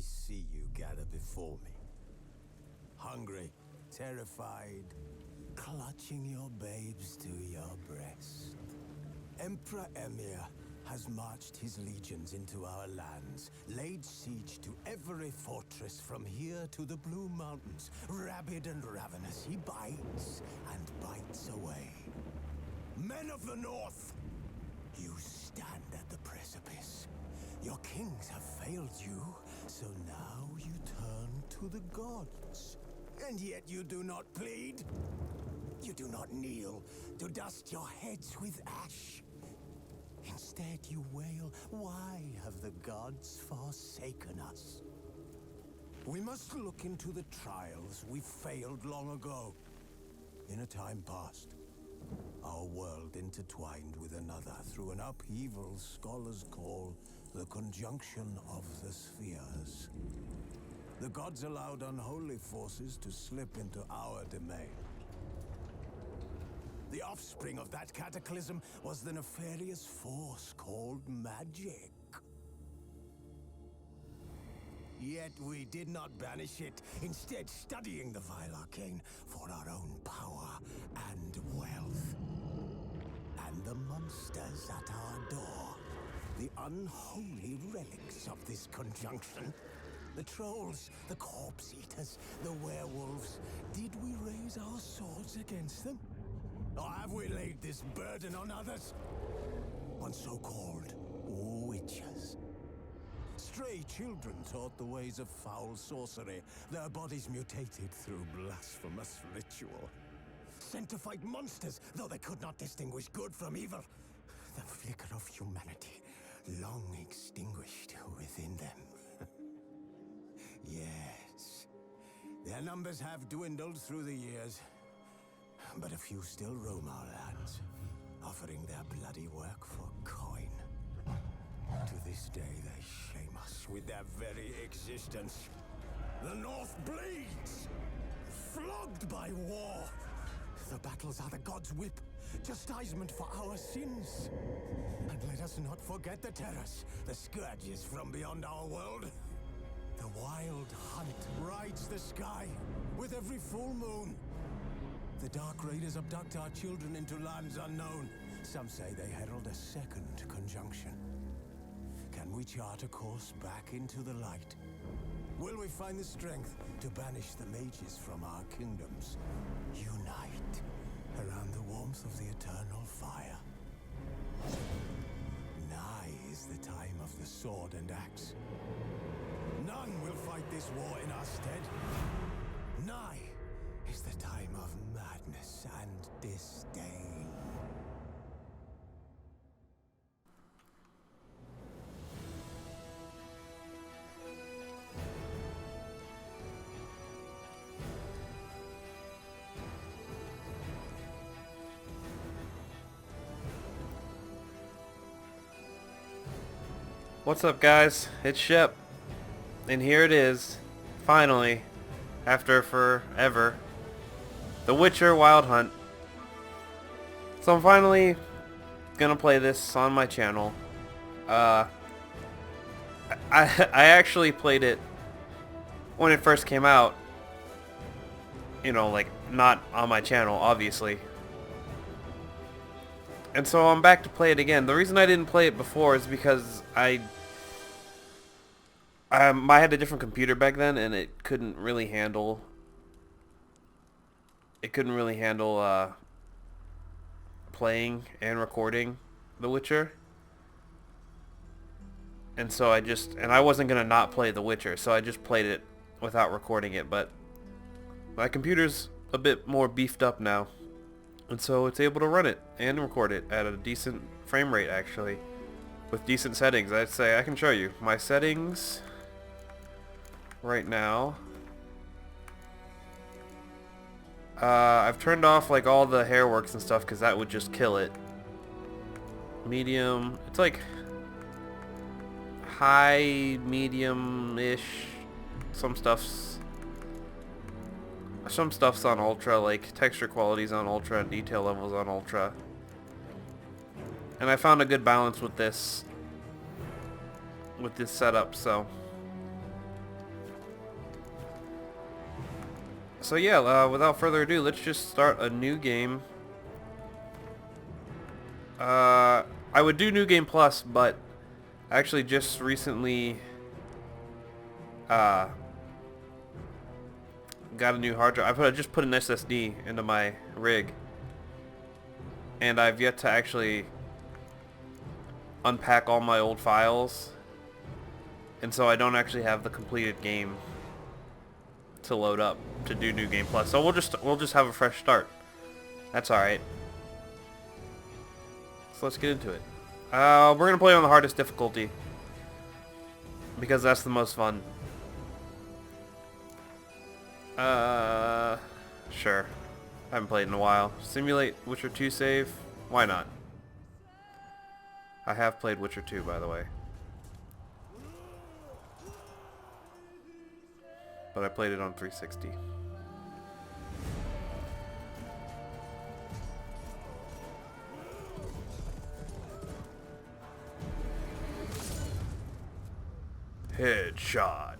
see you gather before me. Hungry, terrified, clutching your babes to your breast. Emperor Emir has marched his legions into our lands, laid siege to every fortress from here to the Blue Mountains. Rabid and ravenous, he bites and bites away. Men of the North, you stand at the precipice. Your kings have failed you, so now you turn to the gods. And yet you do not plead. You do not kneel to dust your heads with ash. Instead you wail, why have the gods forsaken us? We must look into the trials we failed long ago. In a time past, our world intertwined with another through an upheaval scholars call the conjunction of the spheres. The gods allowed unholy forces to slip into our domain. The offspring of that cataclysm was the nefarious force called magic. Yet we did not banish it, instead studying the vile arcane for our own power and wealth. And the monsters at our door, the unholy relics of this conjunction. The trolls, the corpse eaters, the werewolves. Did we raise our swords against them? Or have we laid this burden on others? On so-called witches. Stray children taught the ways of foul sorcery, their bodies mutated through blasphemous ritual. Sent to fight monsters, though they could not distinguish good from evil. The flicker of humanity, long extinguished within them. Yes, their numbers have dwindled through the years, but a few still roam our lands, offering their bloody work for coin. To this day, they shame us with their very existence. The North bleeds, flogged by war. The battles are the gods' whip, chastisement for our sins. And let us not forget the terrors, the scourges from beyond our world. The wild hunt rides the sky with every full moon. The Dark Raiders abduct our children into lands unknown. Some say they herald a second conjunction. Can we chart a course back into the light? Will we find the strength to banish the mages from our kingdoms? Unite around the warmth of the eternal fire. Nigh is the time of the sword and axe. None will fight this war in our stead. Nigh is the time of madness and disdain. What's up, guys? It's Shep, and here it is, finally, after forever, The Witcher Wild Hunt. So I'm finally gonna play this on my channel. I actually played it when it first came out. You know, like, not on my channel, obviously. And so I'm back to play it again. The reason I didn't play it before is because I had a different computer back then, and it couldn't really handle playing and recording The Witcher. And so I wasn't gonna not play The Witcher, so I just played it without recording it. But my computer's a bit more beefed up now, and so it's able to run it and record it at a decent frame rate, actually, with decent settings. I'd say I can show you my settings right now. I've turned off like all the hair works and stuff because that would just kill it. Medium, it's like high, medium-ish. Some stuff's on ultra, like texture quality's on ultra and detail levels on ultra. And I found a good balance with this setup, so So yeah, without further ado, let's just start a new game. I would do New Game Plus, but I actually just recently got a new hard drive. I just put an SSD into my rig, and I've yet to actually unpack all my old files, and so I don't actually have the completed game to load up to do New Game Plus. So we'll just have a fresh start. That's all right. So let's get into it. We're gonna play on the hardest difficulty because that's the most fun. Sure. I haven't played in a while. Simulate Witcher 2 save. Why not? I have played Witcher 2, by the way. But I played it on 360. Headshot.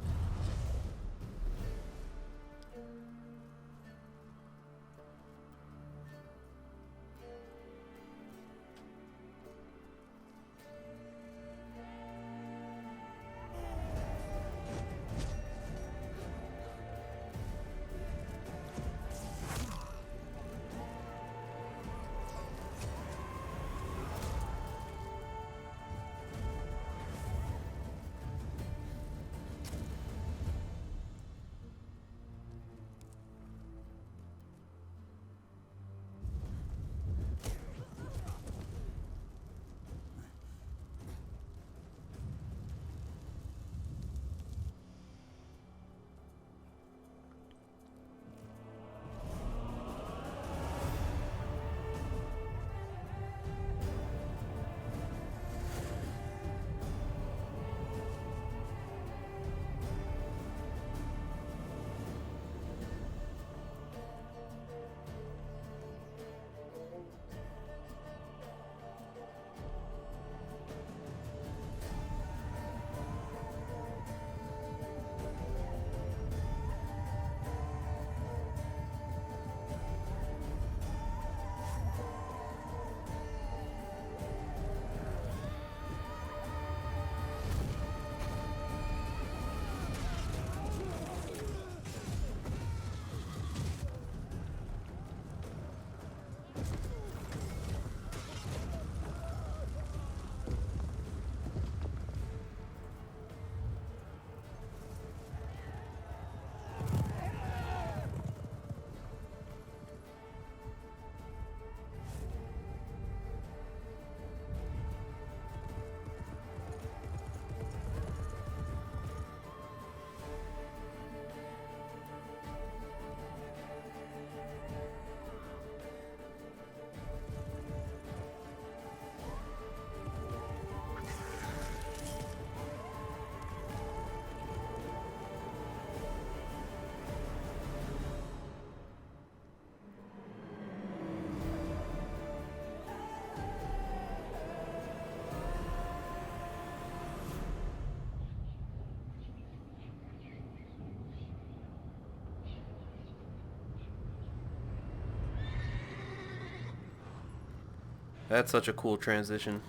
That's such a cool transition.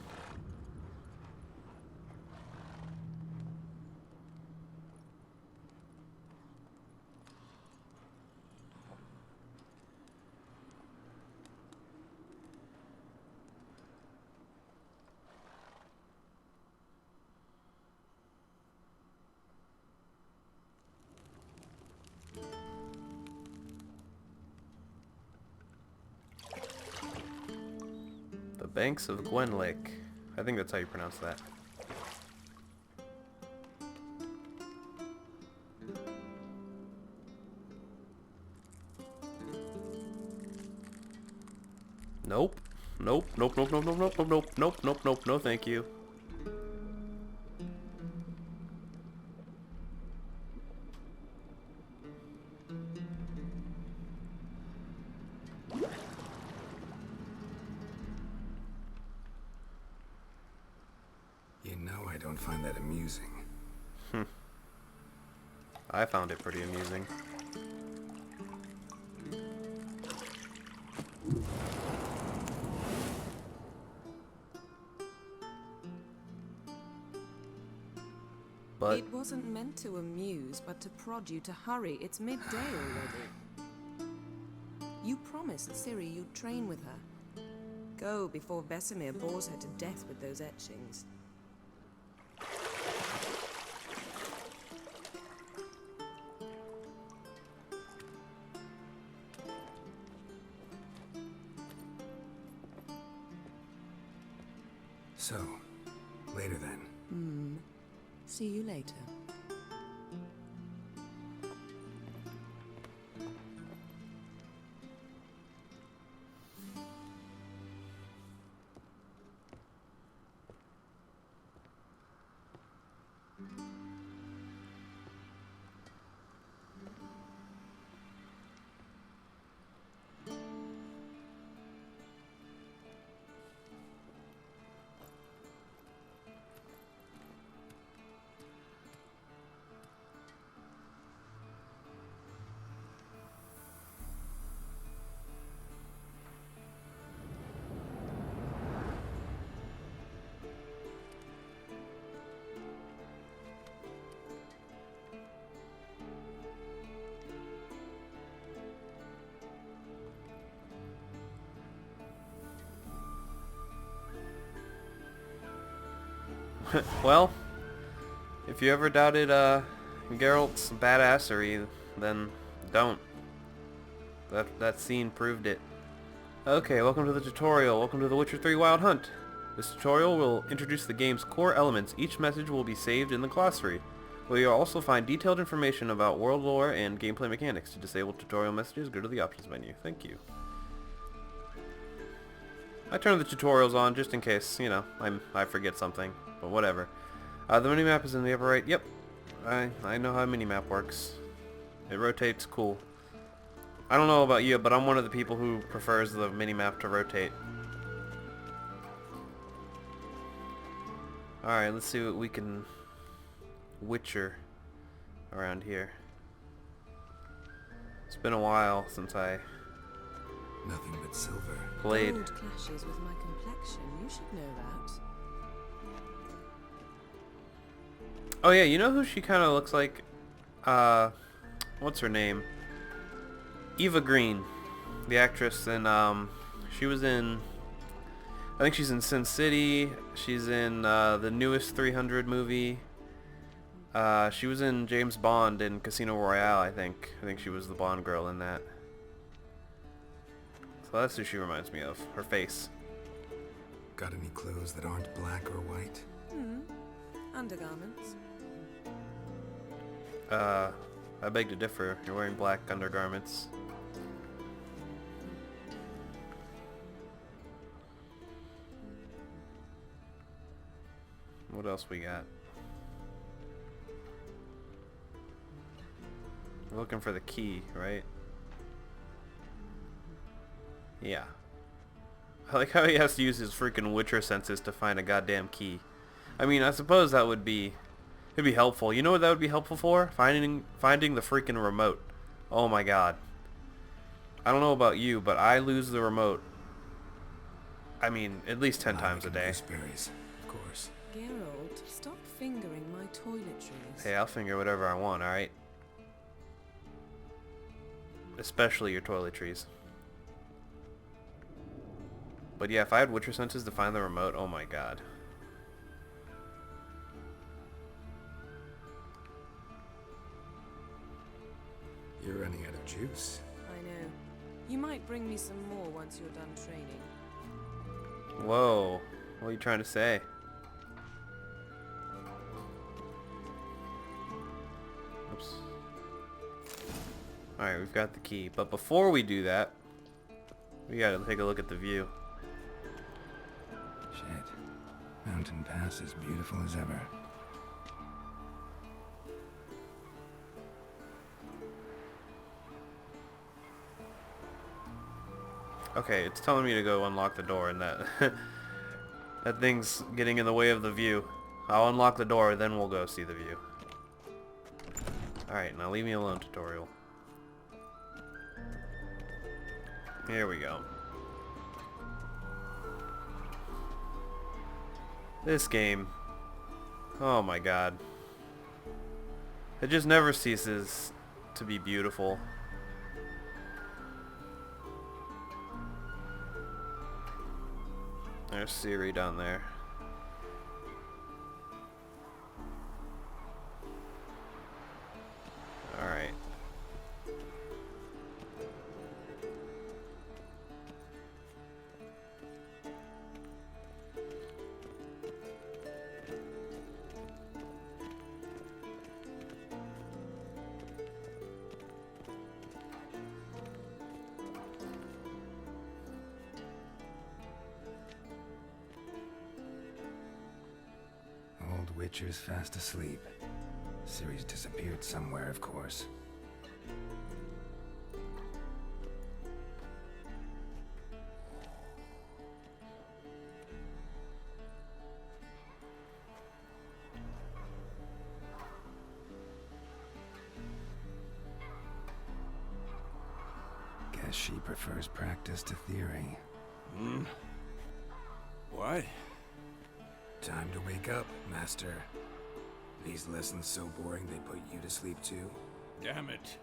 The Banks of Gwen Lake. I think that's how you pronounce that. Nope. Nope. Nope. Nope. Nope. Nope. Nope. Nope. Nope. Nope. Nope. Nope. No, thank you. You know I don't find that amusing. I found it pretty amusing. But It wasn't meant to amuse, but to prod you to hurry. It's midday already. You promised Ciri you'd train with her. Go before Vesemir bores her to death with those etchings. So, later then. See you later. well, if you ever doubted Geralt's badassery, then don't. That scene proved it. Okay, welcome to the tutorial. Welcome to The Witcher 3 Wild Hunt. This tutorial will introduce the game's core elements. Each message will be saved in the glossary, where you'll also find detailed information about world lore and gameplay mechanics. To disable tutorial messages, go to the options menu. Thank you. I turn the tutorials on just in case, you know, I forget something, but whatever. The minimap is in the upper right. Yep, I know how a minimap works. It rotates cool. I don't know about you, but I'm one of the people who prefers the minimap to rotate. Alright, let's see what we can Witcher around here. It's been a while since I Nothing but silver. played. Gold clashes with my complexion. You should know that. Oh yeah, you know who she kind of looks like? What's her name? Eva Green, the actress, and she was in, I think she's in Sin City. She's in the newest 300 movie. She was in James Bond in Casino Royale, I think. I think she was the Bond girl in that. So that's who she reminds me of. Her face. Got any clothes that aren't black or white? Undergarments. I beg to differ. You're wearing black undergarments. What else we got? We're looking for the key, right? Yeah. I like how he has to use his freaking Witcher senses to find a goddamn key. I mean, I suppose that would be... it'd be helpful. You know what that would be helpful for? Finding the freaking remote. Oh my god. I don't know about you, but I lose the remote. I mean, at least 10 times a day. Berries, of course. Geralt, stop fingering my toiletries. Hey, I'll finger whatever I want, alright? Especially your toiletries. But yeah, if I had Witcher senses to find the remote, oh my god. You're running out of juice. I know. You might bring me some more once you're done training. Whoa. What are you trying to say? Oops. Alright, we've got the key. But before we do that, we gotta take a look at the view. Shit. Mountain Pass as beautiful as ever. Okay, it's telling me to go unlock the door, and that that thing's getting in the way of the view. I'll unlock the door, then we'll go see the view. Alright, now leave me alone, tutorial. Here we go. This game. Oh my god. It just never ceases to be beautiful. There's Ciri down there. Alright. Old Witcher's fast asleep. Ciri's disappeared somewhere, of course. Guess she prefers practice to theory. What? Time to wake up, Master. These lessons so boring they put you to sleep too? Damn it.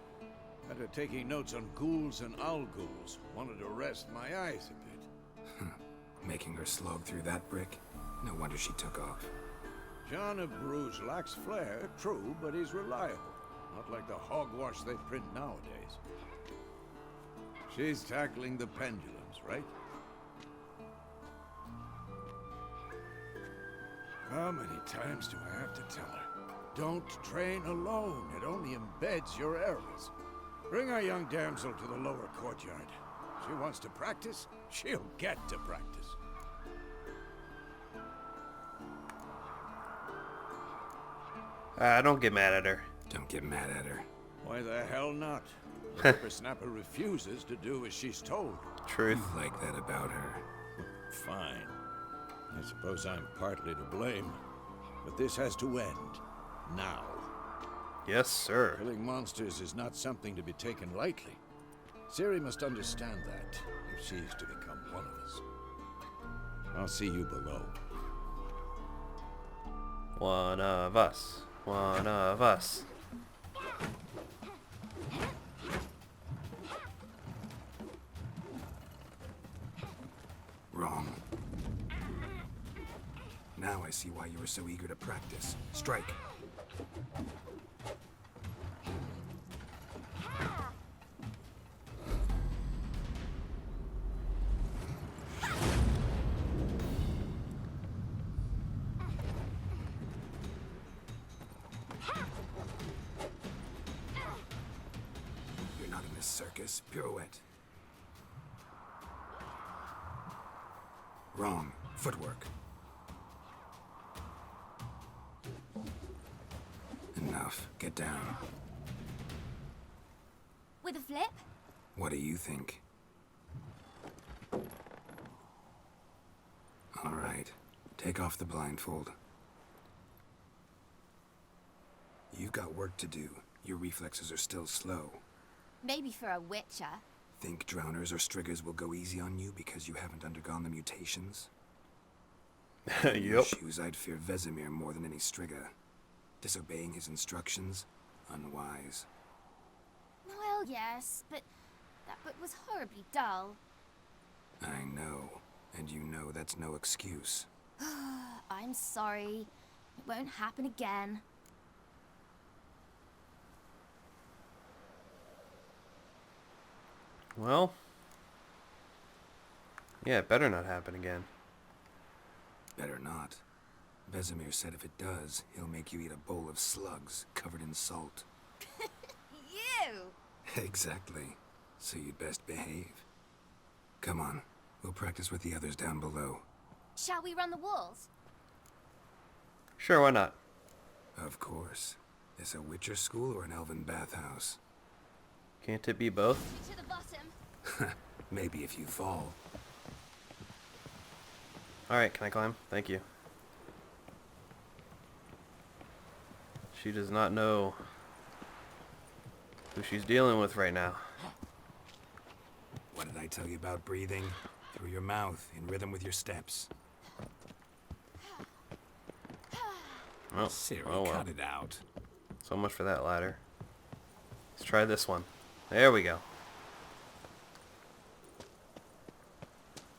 After taking notes on ghouls and owl ghouls, wanted to rest my eyes a bit. Making her slog through that brick? No wonder she took off. John of Bruges lacks flair, true, but he's reliable. Not like the hogwash they print nowadays. She's tackling the pendulums, right? How many times do I have to tell her? Don't train alone. It only embeds your errors. Bring our young damsel to the lower courtyard. She wants to practice, she'll get to practice. Don't get mad at her. Don't get mad at her. Why the hell not? The whippersnapper refuses to do as she's told. Truth. You like that about her. Fine. I suppose I'm partly to blame. But this has to end. Now. Yes, sir. Killing monsters is not something to be taken lightly. Ciri must understand that, if she's to become one of us. I'll see you below. One of us. One of us. Wrong. Now I see why you were so eager to practice. Strike. You're not in this circus. Pirouette. Wrong. Footwork. Enough. Get down. With a flip? What do you think? All right. Take off the blindfold. You've got work to do. Your reflexes are still slow. Maybe for a witcher. Think drowners or striggers will go easy on you because you haven't undergone the mutations? In your Yep. shoes, I'd fear Vesemir more than any strigger. Disobeying his instructions? Unwise. Well, yes, but that book was horribly dull. I know. And you know that's no excuse. I'm sorry. It won't happen again. Well. Yeah, it better not happen again. Better not. Vesemir said if it does, he'll make you eat a bowl of slugs covered in salt. You! Exactly. So you'd best behave. Come on. We'll practice with the others down below. Shall we run the walls? Sure, why not? Of course. Is a Witcher school or an elven bathhouse? Can't it be both? To the bottom. Maybe if you fall. Alright, can I climb? Thank you. She does not know who she's dealing with right now. What did I tell you about breathing? Through your mouth, in rhythm with your steps. Oh, Siri, oh well. cut it out. So much for that ladder. Let's try this one. There we go.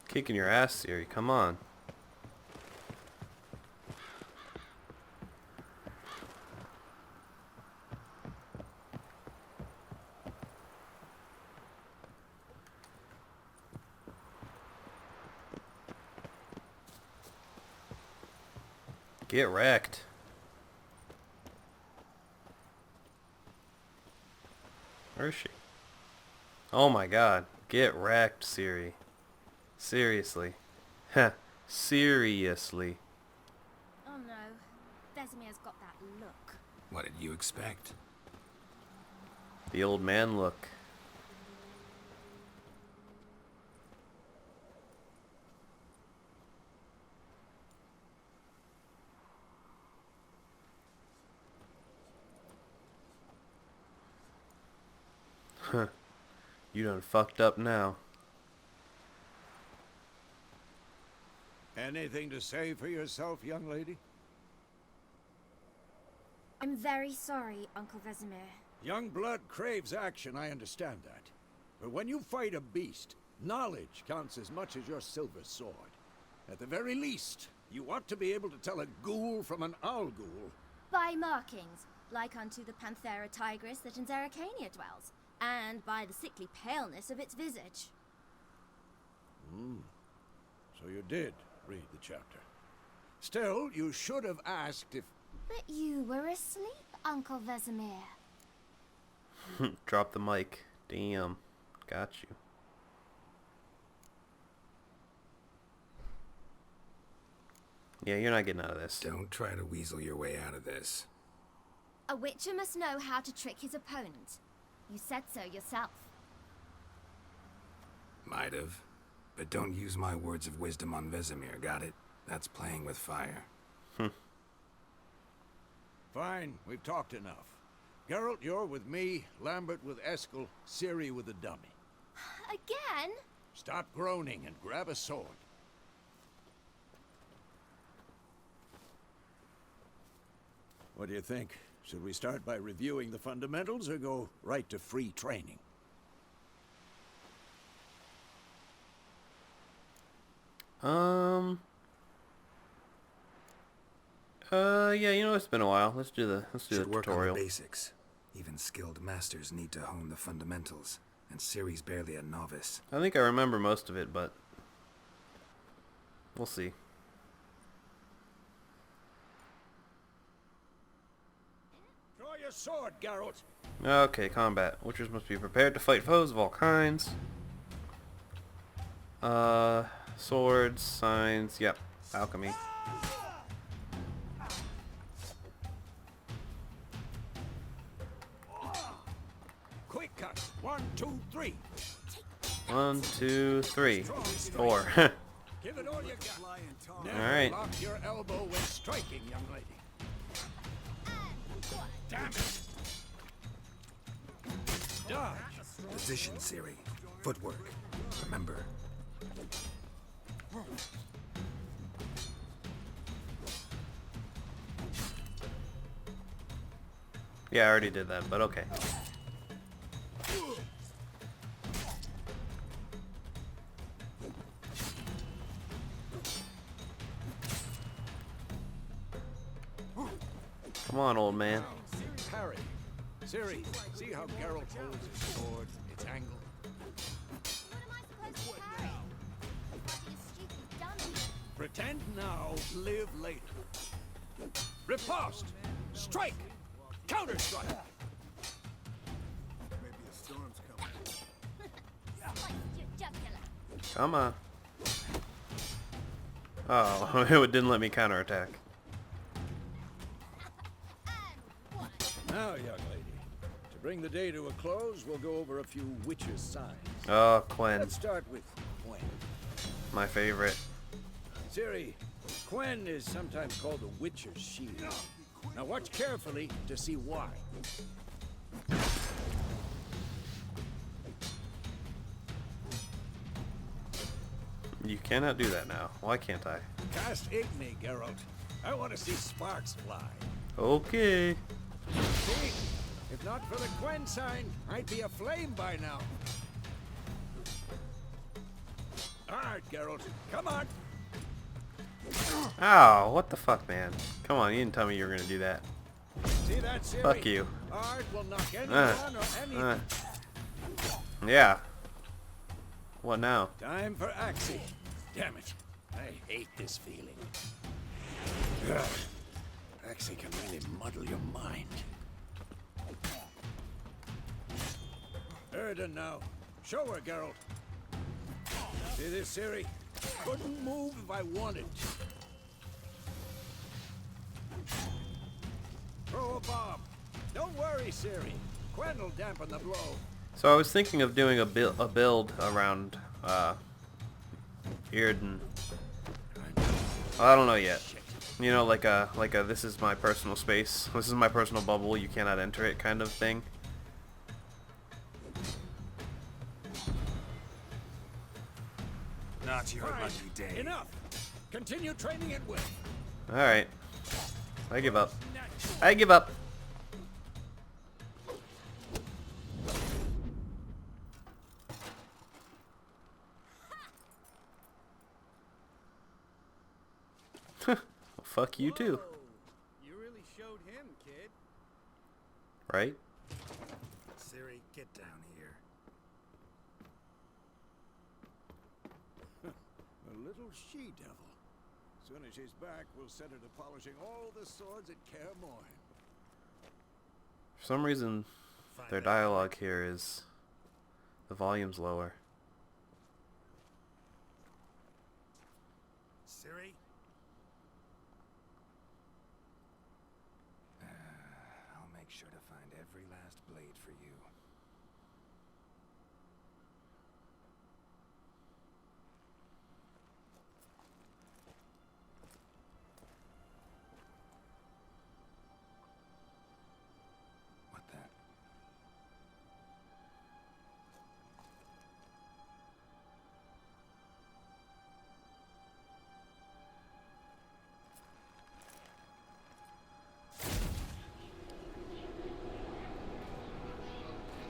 Kicking your ass, Siri. Come on. Get wrecked. Where is she? Oh my god. Get wrecked, Siri. Seriously. Heh. Seriously. Oh no. Vesemir's got that look. What did you expect? The old man look. Huh. You done fucked up now. Anything to say for yourself, young lady? I'm very sorry, Uncle Vesemir. Young blood craves action, I understand that. But when you fight a beast, knowledge counts as much as your silver sword. At the very least, you ought to be able to tell a ghoul from an owl ghoul. By markings, like unto the Panthera tigris that in Zeracania dwells, and by the sickly paleness of its visage. So you did read the chapter. Still, you should have asked if... But you were asleep, Uncle Vesemir. Drop the mic. Damn. Got you. Yeah, you're not getting out of this. Don't try to weasel your way out of this. A witcher must know how to trick his opponent. You said so yourself. Might have. But don't use my words of wisdom on Vesemir, got it? That's playing with fire. Fine, we've talked enough. Geralt, you're with me, Lambert with Eskel, Ciri with the dummy. Again? Stop groaning and grab a sword. What do you think? Should we start by reviewing the fundamentals or go right to free training? Yeah, you know, it's been a while. Let's do the Should work on tutorial. the basics. Even skilled masters need to hone the fundamentals, and Ciri's barely a novice. I think I remember most of it, but we'll see. Draw your sword, Geralt. Okay, combat. Witchers must be prepared to fight foes of all kinds. Swords, signs, yep, alchemy. Quick cut. 1, 2, 3. 1, 2, 3, 4. Give it all you got. Never Alright. lock your elbow when striking, young lady. Damn it! Dodge. Position, Ciri. Footwork. Remember. Yeah, I already did that, but okay. Come on, old man. Parry. Ciri, see how Geralt holds his sword, its angle? What am I supposed to carry? Fighting a stupid dummy. Pretend now, live later. Riposte! Strike! Counter-strike! Slice your jugular. Come on. Oh, it didn't let me counterattack. And one. Now, young lady, to bring the day to a close, we'll go over a few witches' signs. Oh, Quen. Let's start with Quen. My favorite. Ciri, Quen is sometimes called the Witcher's Shield. Now watch carefully to see why. You cannot do that now. Why can't I? Cast Igni, Geralt. I want to see sparks fly. Okay. See? If not for the Gwen sign, I'd be aflame by now. All right, Geralt. Come on. Ow, what the fuck, man? Come on, you didn't tell me you were gonna do that. See that, Ciri? Fuck you. Art will knock anyone or anything. Yeah. What now? Time for Axie. Damn it. I hate this feeling. Ugh. Axie can really muddle your mind. Erden now. Show her, Geralt. See this, Ciri? Couldn't move if I wanted. Throw a bomb. Don't worry, Ciri. Quen will dampen the blow. So I was thinking of doing a build around Irden. I don't know yet. You know, like a this is my personal space. This is my personal bubble. You cannot enter it kind of thing. Not your Fine. lucky day. Enough. Continue training it with. All right. I give up. I give up. Well, fuck you too. You really showed him, kid. Right? Ciri, get down here. A little she-devil. Soon as she's back, we'll set her to polishing all the swords at Kaer Morhen. For some reason, their dialogue here is the volume's lower. Ciri? I'll make sure to find every last blade for you. What the?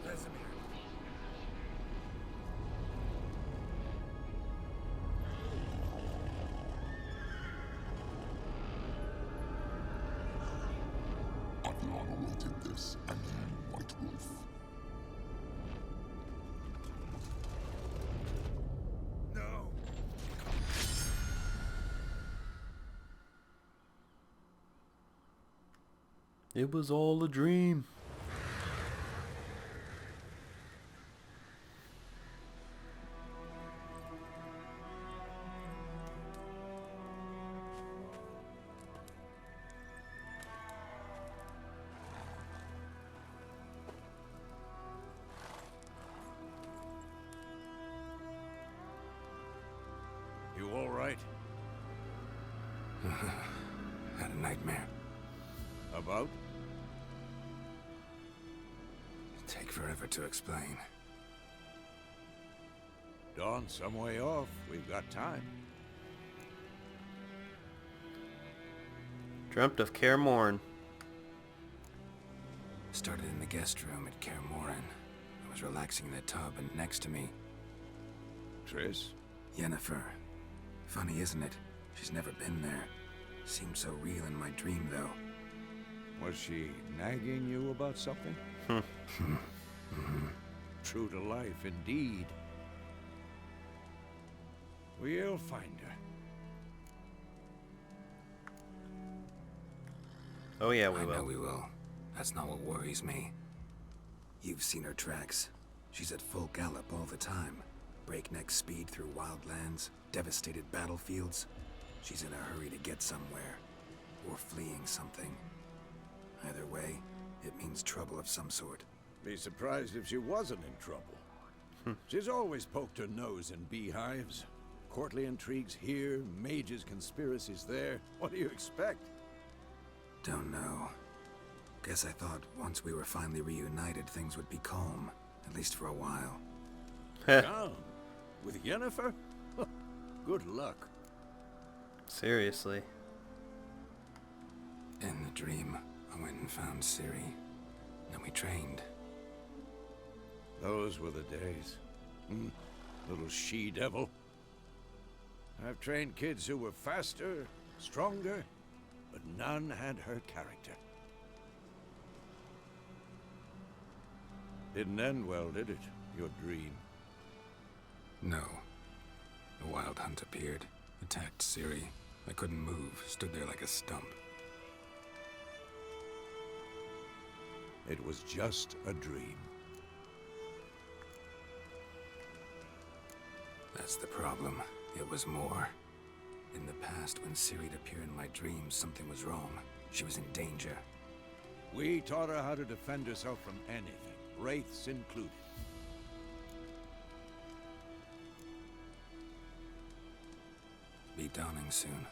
Vesemir. Avion awaited this, and you, White Wolf. No. It was all a dream. You all right? Had a nightmare. About? Take forever to explain. Dawn's some way off. We've got time. Dreamt of Kaer Morhen. Started in the guest room at Kaer Morhen. I was relaxing in the tub, and next to me, Triss? Yennefer. Funny, isn't it? She's never been there. Seemed so real in my dream, though. Was she nagging you about something? True to life, indeed. We'll find her. Oh yeah, we I know will. we will. That's not what worries me. You've seen her tracks. She's at full gallop all the time. Breakneck speed through wildlands, devastated battlefields. She's in a hurry to get somewhere. Or fleeing something. Either way, it means trouble of some sort. Be surprised if she wasn't in trouble. She's always poked her nose in beehives. Courtly intrigues here, mages' conspiracies there. What do you expect? Don't know. Guess I thought once we were finally reunited, things would be calm. At least for a while. Down? With Yennefer? Good luck. Seriously. In the dream, I went and found Ciri. Then we trained. Those were the days. Little she-devil. I've trained kids who were faster, stronger, but none had her character. Didn't end well, did it? Your dream? No. The Wild Hunt appeared, attacked Ciri. I couldn't move, stood there like a stump. It was just a dream. That's the problem. It was more. In the past, when Ciri'd appear in my dreams, something was wrong. She was in danger. We taught her how to defend herself from anything, wraiths included. Be dawning soon.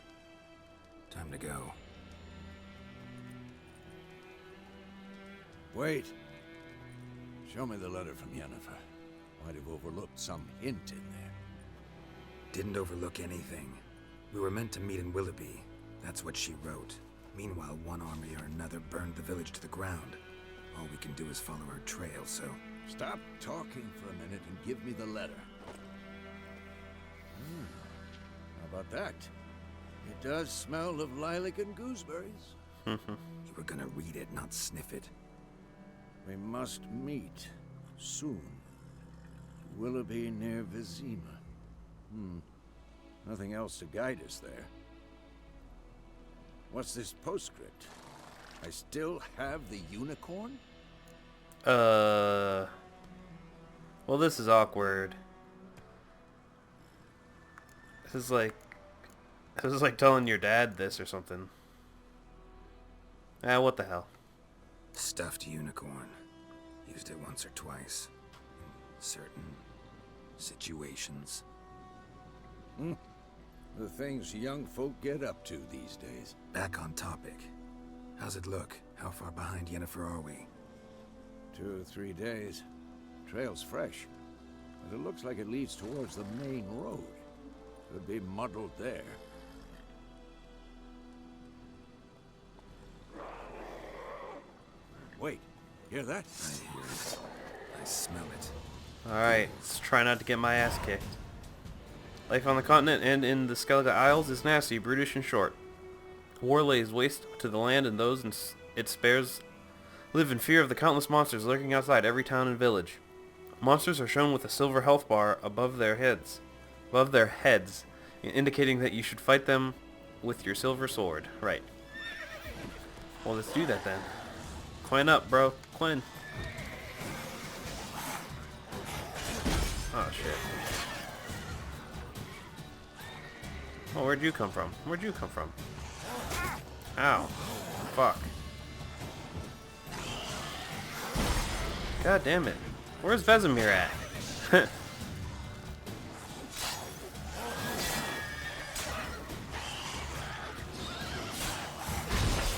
Time to go. Wait. Show me the letter from Yennefer. Might have overlooked some hint in there. Didn't overlook anything. We were meant to meet in Willoughby. That's what she wrote. Meanwhile, one army or another burned the village to the ground. All we can do is follow her trail, so... Stop talking for a minute and give me the letter. How about that? It does smell of lilac and gooseberries. You were gonna read it, not sniff it. We must meet soon. Willoughby near Vizima. Nothing else to guide us there. What's this postscript? I still have the unicorn? Well, this is awkward. This is like telling your dad this or something. Ah, what the hell. Stuffed unicorn. Used it once or twice. In certain situations. The things young folk get up to these days. Back on topic. How's it look? How far behind Yennefer are we? 2 or 3 days. Trail's fresh, but it looks like it leads towards the main road. Could be muddled there. Wait, hear that? I hear it. I smell it. Alright, let's try not to get my ass kicked. Life on the continent and in the Skeleton Isles is nasty, brutish, and short. War lays waste to the land, and those in its spares live in fear of the countless monsters lurking outside every town and village. Monsters are shown with a silver health bar above their heads, indicating that you should fight them with your silver sword. Right. Well, let's do that then. Climb up, bro. Climb. Oh, shit. Oh, where'd you come from? Where'd you come from? Ow. Fuck. God damn it. Where's Vesemir at?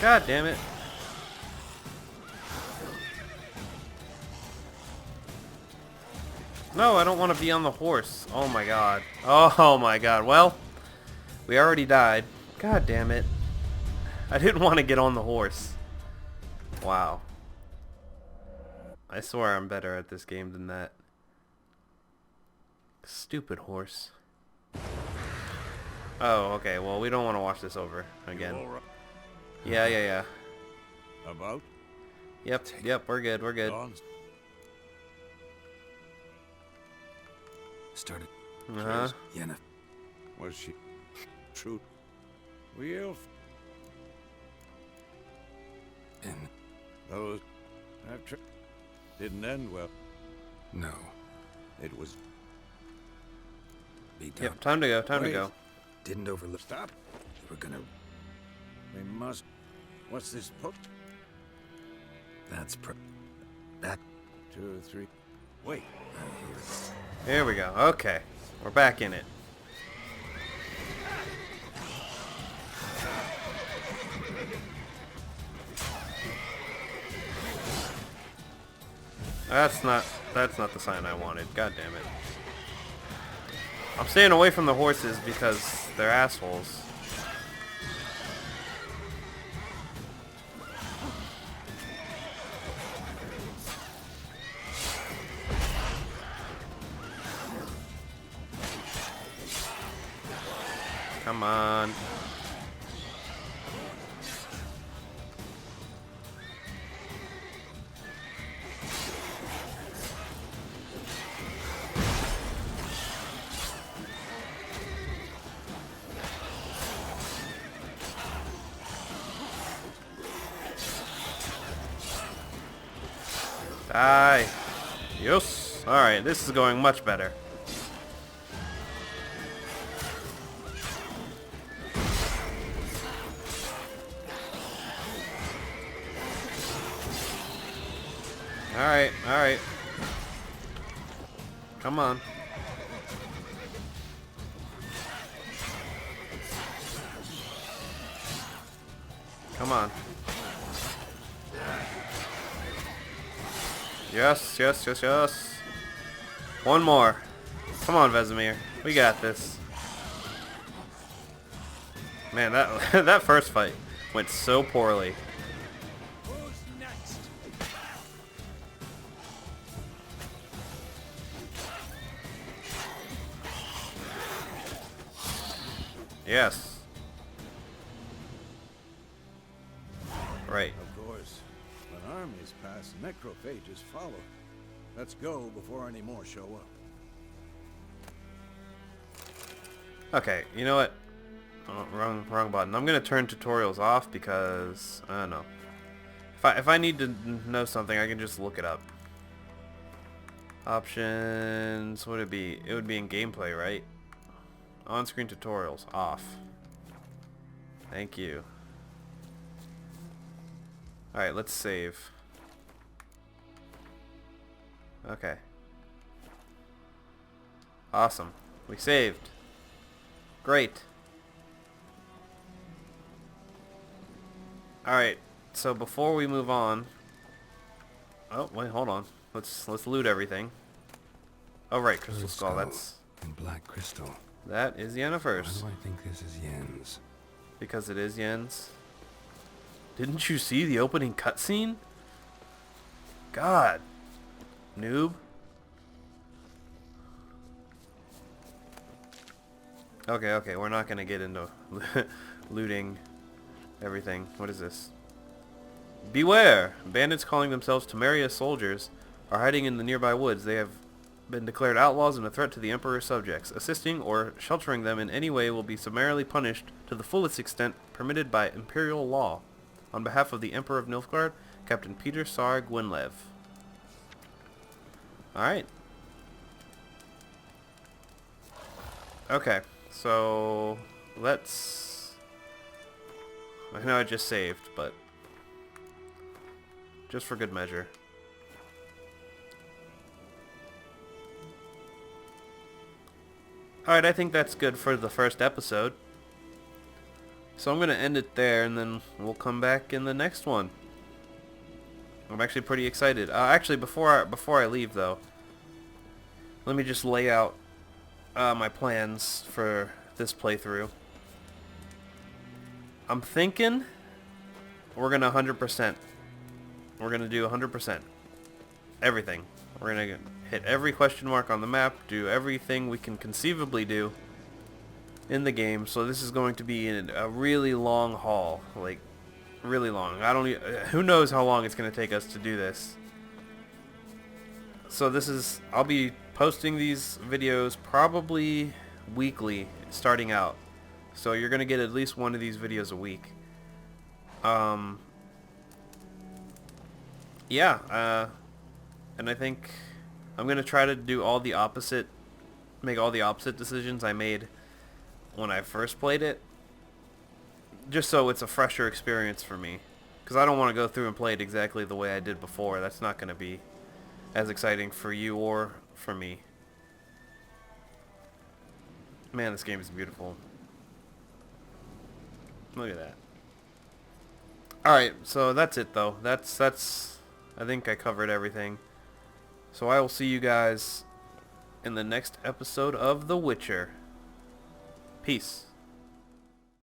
God damn it. No, I don't want to be on the horse. Oh my god. Oh my god. Well, we already died. God damn it. I didn't want to get on the horse. Wow. I swear I'm better at this game than that. Stupid horse. Oh, okay. Well, we don't want to watch this over again. Yeah. About? Yep, we're good, we're good. Dawn? Started. Uh-huh. Yennefer. Was she true? We'll In. those didn't end well. No. It was Be done. Yep, time to go, time to Wait. go. Didn't overlook. stop. We're gonna. We must. What's this book? That's back. 2 or 3. Wait. I hear it. Here we go. Okay. We're back in it. That's not the sign I wanted. God damn it. I'm staying away from the horses because they're assholes. Come on. Die. Yes. Alright, this is going much better. Alright, alright. Come on. Come on. Yes, yes, yes, yes. One more. Come on, Vesemir. We got this. Man, that that first fight went so poorly. Who's next? Yes. Right. Of course. When armies pass, necrophages follow. Let's go before any more show up. Okay, you know what? Oh, wrong button. I'm gonna turn tutorials off because I don't know. If I need to know something, I can just look it up. Options. What would it be? It would be in gameplay, right? On-screen tutorials off. Thank you. All right, let's save. Okay. Awesome. We saved. Great. Alright, so before we move on... Oh, wait, hold on. Let's loot everything. Oh, right, Crystal Skull, that's... And black crystal. That is Why Yennefer's. do I think this is Yen's? Because it is Yen's. Didn't you see the opening cutscene? God. Noob. Okay, we're not gonna get into looting everything. What is this? Beware! Bandits calling themselves Temeria soldiers are hiding in the nearby woods. They have been declared outlaws and a threat to the Emperor's subjects. Assisting or sheltering them in any way will be summarily punished to the fullest extent permitted by Imperial law. On behalf of the Emperor of Nilfgaard, Captain Peter Sar Gwynlev. Alright. Okay, so let's... I know I just saved, but just for good measure. Alright, I think that's good for the first episode. So I'm going to end it there, and then we'll come back in the next one. I'm actually pretty excited. Actually, before I leave, though, let me just lay out my plans for this playthrough. I'm thinking we're going to 100%. We're going to do 100%. Everything. We're going to hit every question mark on the map, do everything we can conceivably do in the game. So this is going to be a really long haul. Like, really long. Who knows how long it's going to take us to do this. So I'll be posting these videos probably weekly starting out. So you're going to get at least one of these videos a week. Yeah, and I think I'm going to try to do make all the opposite decisions I made when I first played it. Just so it's a fresher experience for me. Because I don't want to go through and play it exactly the way I did before. That's not going to be as exciting for you or for me. Man, this game is beautiful. Look at that. Alright, so that's it though. That's I think I covered everything. So I will see you guys in the next episode of The Witcher. Peace.